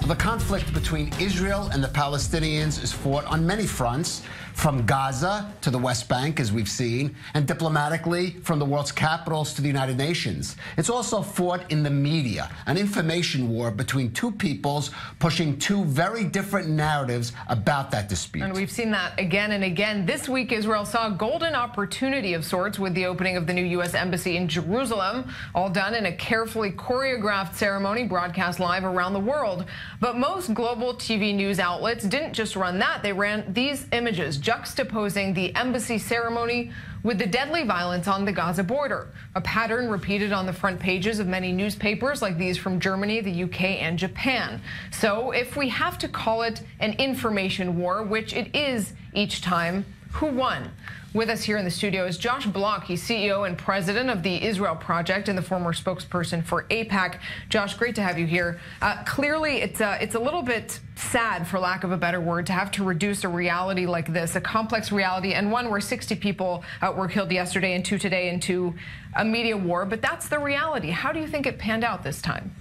The conflict between Israel and the Palestinians is fought on many fronts, from Gaza to the West Bank, as we've seen, and diplomatically from the world's capitals to the United Nations. It's also fought in the media, an information war between two peoples pushing two very different narratives about that dispute. And we've seen that again and again. This week, Israel saw a golden opportunity of sorts with the opening of the new U.S. Embassy in Jerusalem, all done in a carefully choreographed ceremony broadcast live around the world. But most global TV news outlets didn't just run that. They ran these images juxtaposing the embassy ceremony with the deadly violence on the Gaza border, a pattern repeated on the front pages of many newspapers like these from Germany, the UK, and Japan. So if we have to call it an information war, which it is each time, who won? With us here in the studio is Josh Block. He's CEO and president of the Israel Project and the former spokesperson for AIPAC. Josh, great to have you here. Clearly, it's a little bit sad, for lack of a better word, to have to reduce a reality like this, a complex reality, and one where 60 people were killed yesterday and 2 today, into a media war. But that's the reality. How do you think it panned out this time?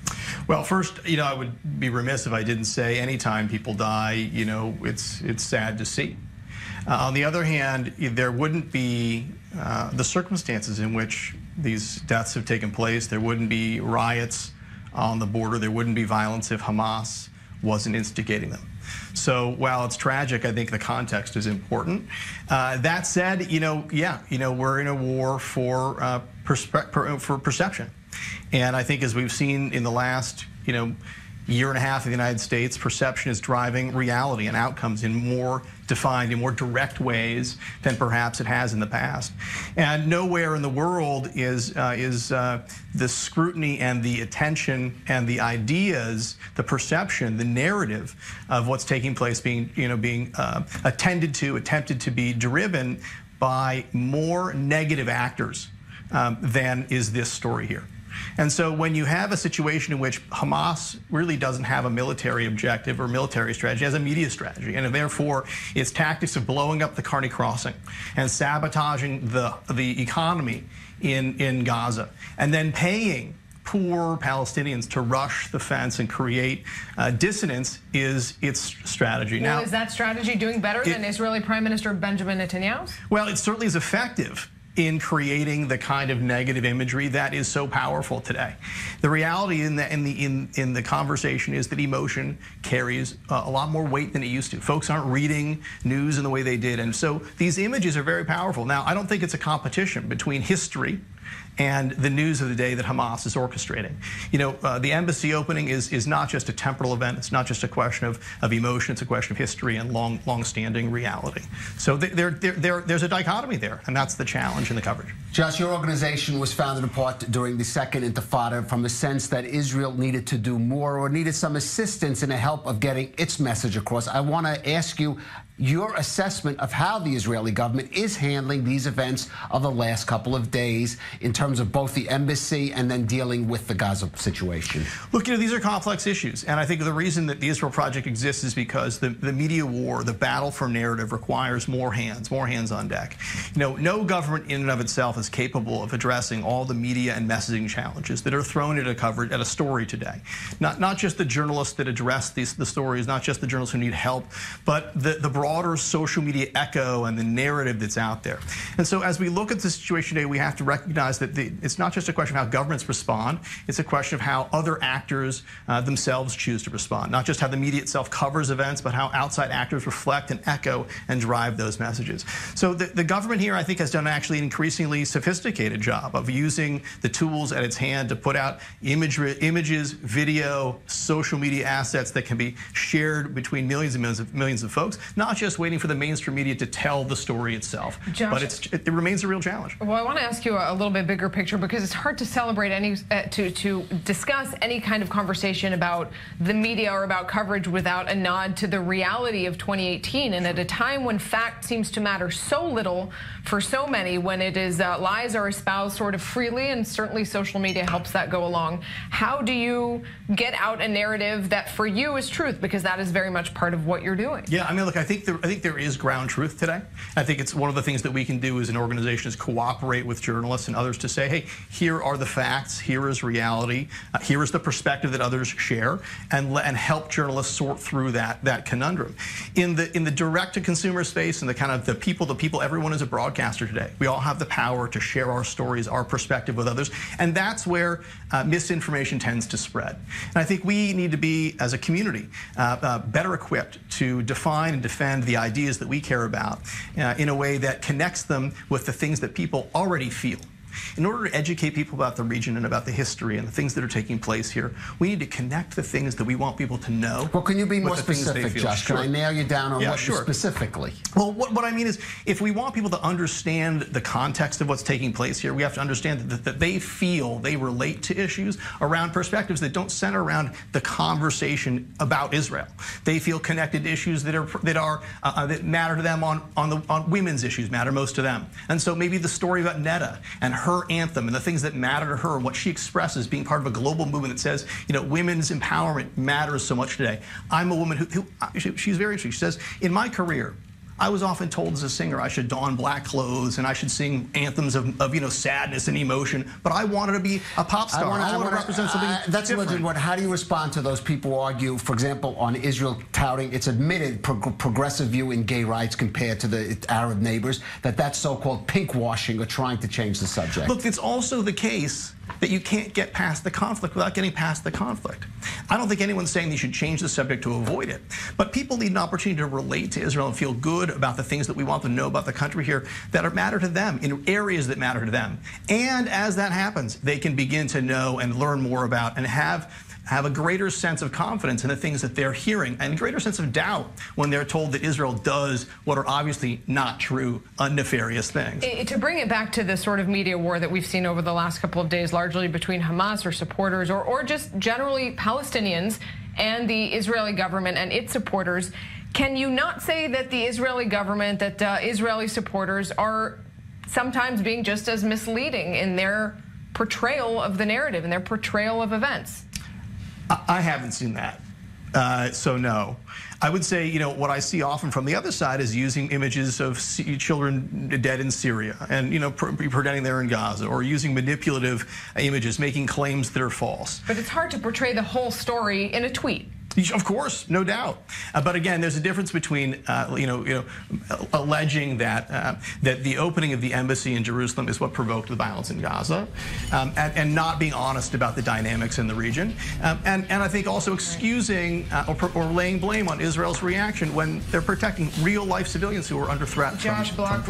Well, first, I would be remiss if I didn't say anytime people die, it's sad to see. On the other hand, there wouldn't be the circumstances in which these deaths have taken place. There wouldn't be riots on the border. There wouldn't be violence if Hamas wasn't instigating them. So while it's tragic, I think the context is important. That said, we're in a war for perception. And I think, as we've seen in the last, year and a half in the United States, perception is driving reality and outcomes in more defined, in more direct ways than perhaps it has in the past. And nowhere in the world is the scrutiny and the attention and the ideas, the perception, the narrative of what's taking place being attempted to be driven by more negative actors than is this story here. And so when you have a situation in which Hamas really doesn't have a military objective or military strategy, it has a media strategy, and therefore its tactics of blowing up the Kearny Crossing and sabotaging the economy in Gaza, and then paying poor Palestinians to rush the fence and create dissonance is its strategy. Well, is that strategy doing better than Israeli Prime Minister Benjamin Netanyahu's? Well, it certainly is effective in creating the kind of negative imagery that is so powerful today. The reality in the conversation is that emotion carries a lot more weight than it used to. Folks aren't reading news in the way they did, and so these images are very powerful. Now, I don't think it's a competition between history and the news of the day that Hamas is orchestrating. The embassy opening is not just a temporal event. It's not just a question of emotion. It's a question of history and long-standing reality. So there's a dichotomy there, and that's the challenge in the coverage. Josh, your organization was founded in part during the Second Intifada from a sense that Israel needed to do more or needed some assistance in the help of getting its message across. I want to ask you your assessment of how the Israeli government is handling these events of the last couple of days in terms of both the embassy and then dealing with the Gaza situation. Look, these are complex issues, and I think the reason that the Israel Project exists is because the media war, the battle for narrative, requires more hands on deck. No government in and of itself is capable of addressing all the media and messaging challenges that are thrown at a story today. Not just the journalists that address the stories, not just the journalists who need help, but the broader social media echo and the narrative that's out there. And so as we look at the situation today, we have to recognize that it's not just a question of how governments respond, it's a question of how other actors themselves choose to respond. Not just how the media itself covers events, but how outside actors reflect and echo and drive those messages. So the government here, I think, has done actually an increasingly sophisticated job of using the tools at its hand to put out images, video, social media assets that can be shared between millions and millions of folks, not just waiting for the mainstream media to tell the story itself. Josh, but it remains a real challenge. Well, I want to ask you a little bit bigger picture, because it's hard to celebrate to discuss any kind of conversation about the media or about coverage without a nod to the reality of 2018, and at a time when fact seems to matter so little for so many, when it is lies are espoused sort of freely, and certainly social media helps that go along. How do you get out a narrative that for you is truth, because that is very much part of what you're doing? Yeah, I mean, look, I think think there is ground truth today. I think it's one of the things that we can do as an organization is cooperate with journalists and others to say, hey, here are the facts, here is reality, here is the perspective that others share, and help journalists sort through that conundrum. In the direct-to-consumer space and the kind of the people, everyone is a broadcaster today. We all have the power to share our stories, our perspective with others, and that's where misinformation tends to spread. And I think we need to be, as a community, better equipped to define and defend the ideas that we care about in a way that connects them with the things that people already feel. In order to educate people about the region and about the history and the things that are taking place here, we need to connect the things that we want people to know. Well, can you be more specific, Josh? Sure. Can I nail you down on what specifically? Well, what I mean is, if we want people to understand the context of what's taking place here, we have to understand that they feel, they relate to issues around perspectives that don't center around the conversation about Israel. They feel connected to issues that matter to them on women's issues, matter most to them. And so maybe the story about Netta and her anthem and the things that matter to her and what she expresses being part of a global movement that says, you know, women's empowerment matters so much today. I'm a woman she's very true. She says, in my career, I was often told as a singer I should don black clothes and I should sing anthems of you know, sadness and emotion, but I wanted to be a pop star. I want to represent something that's different. How do you respond to those people who argue, for example, on Israel touting its admitted progressive view in gay rights compared to the Arab neighbors, that's so-called pink washing or trying to change the subject? Look, it's also the case that you can't get past the conflict without getting past the conflict. I don't think anyone's saying they should change the subject to avoid it, but people need an opportunity to relate to Israel and feel good about the things that we want them to know about the country here that matter to them, in areas that matter to them. And as that happens, they can begin to know and learn more about and have a greater sense of confidence in the things that they're hearing and a greater sense of doubt when they're told that Israel does what are obviously not true, nefarious things. To bring it back to the sort of media war that we've seen over the last couple of days, largely between Hamas or supporters or just generally Palestinians and the Israeli government and its supporters, can you not say that the Israeli government, that Israeli supporters are sometimes being just as misleading in their portrayal of the narrative and their portrayal of events? I haven't seen that, so no. I would say, you know, what I see often from the other side is using images of children dead in Syria and, you know, pretending they're in Gaza, or using manipulative images, making claims that are false. But it's hard to portray the whole story in a tweet. Of course, no doubt. But again, there's a difference between, alleging that that the opening of the embassy in Jerusalem is what provoked the violence in Gaza, and not being honest about the dynamics in the region, and I think also excusing or laying blame on Israel's reaction when they're protecting real-life civilians who are under threat. Josh Block.